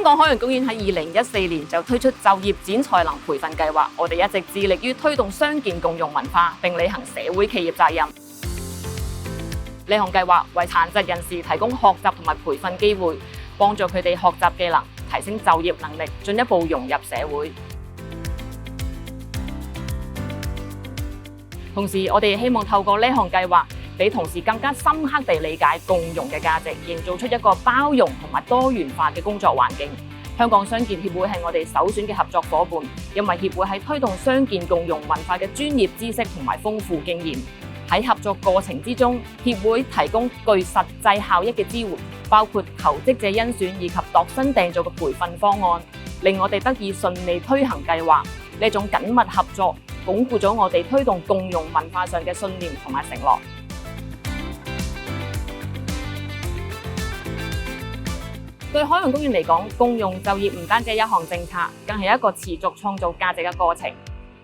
香港海洋公園喺2014年就推出就業展才能培訓計劃，我哋一直致力於推動傷健共融文化，並履行社會企業責任。呢項計劃為殘疾人士提供學習同埋培訓機會，幫助佢哋學習技能，提升就業能力，進一步融入社會。同時，我哋希望透過呢項計劃，俾同事更加深刻地理解共融嘅價值，營造出一個包容同埋多元化嘅工作環境。香港傷健協會係我哋首選嘅合作夥伴，因為協會喺推動傷健共融文化嘅專業知識同埋豐富經驗。喺合作過程之中，協會提供具實際效益嘅支援，包括求職者甄選以及度身訂造嘅培訓方案，令我哋得以順利推行計劃。呢種緊密合作，鞏固咗我哋推動共融文化上嘅信念同埋承諾。對海洋公園嚟講，共融就業唔單止係一項政策，更係一個持續創造價值嘅過程。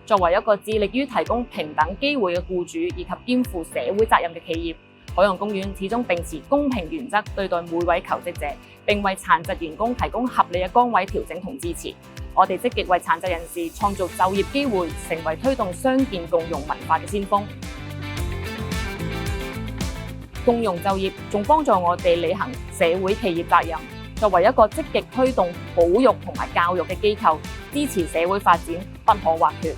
作為一個致力於提供平等機會嘅僱主以及肩負社會責任嘅企業，海洋公園始終秉持公平原則對待每位求職者，並為殘疾員工提供合理嘅崗位調整同支持。我哋積極為殘疾人士創造就業機會，成為推動傷健共融文化嘅先鋒。共融就業仲幫助我哋履行社會企業責任。作為一個積極推動保育同埋教育嘅機構，支持社會發展不可或缺。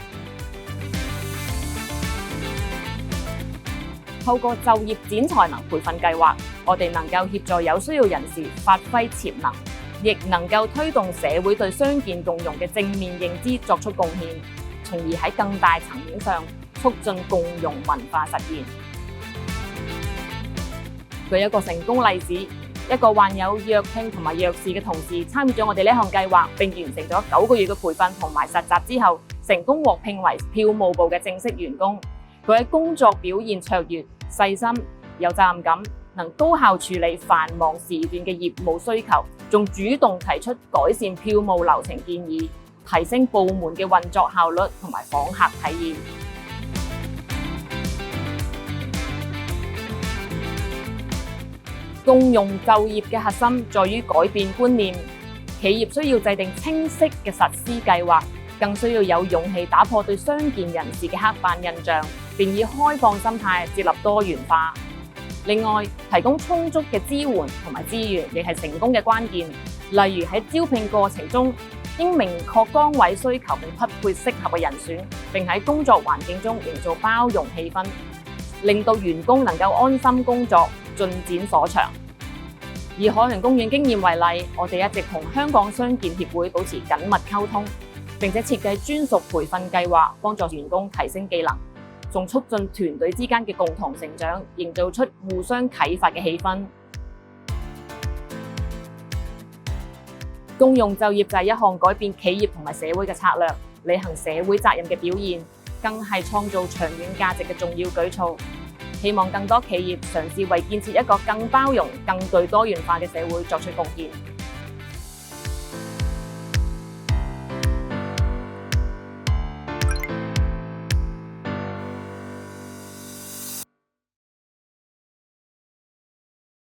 透過就業展才能培訓計劃，我哋能夠協助有需要人士發揮潛能，亦能夠推動社會對傷健共融嘅正面認知作出貢獻，從而喺更大層面上促進共融文化實現。舉一個成功例子，一個患有弱聽同埋弱視嘅同事參與咗我哋呢項計劃，並完成咗9個月嘅培訓同埋實習之後，成功獲聘為票務部嘅正式員工。佢喺工作表現卓越、細心、有責任感，能高效處理繁忙時段嘅業務需求，仲主動提出改善票務流程建議，提升部門嘅運作效率同埋訪客體驗。共融就業嘅核心在於改變觀念，企業需要制定清晰嘅實施計劃，更需要有勇氣打破對傷健人士嘅刻板印象，並以開放心態接納多元化。另外，提供充足嘅支援同埋資源，亦係成功嘅關鍵。例如喺招聘過程中，應明確崗位需求並匹配適合嘅人選，並喺工作環境中營造包容氣氛，令到員工能夠安心工作，進展所長。以海洋公園經驗為例，我哋一直同香港傷健協會保持緊密溝通，並且設計專屬培訓計劃，幫助員工提升技能，仲促進團隊之間嘅共同成長，營造出互相啟發嘅氣氛。共融就業就係一項改變企業同埋社會嘅策略，履行社會責任嘅表現，更係創造長遠價值嘅重要舉措。希望更多企業嘗試為建設一個更包容、更具多元化嘅社會作出貢獻。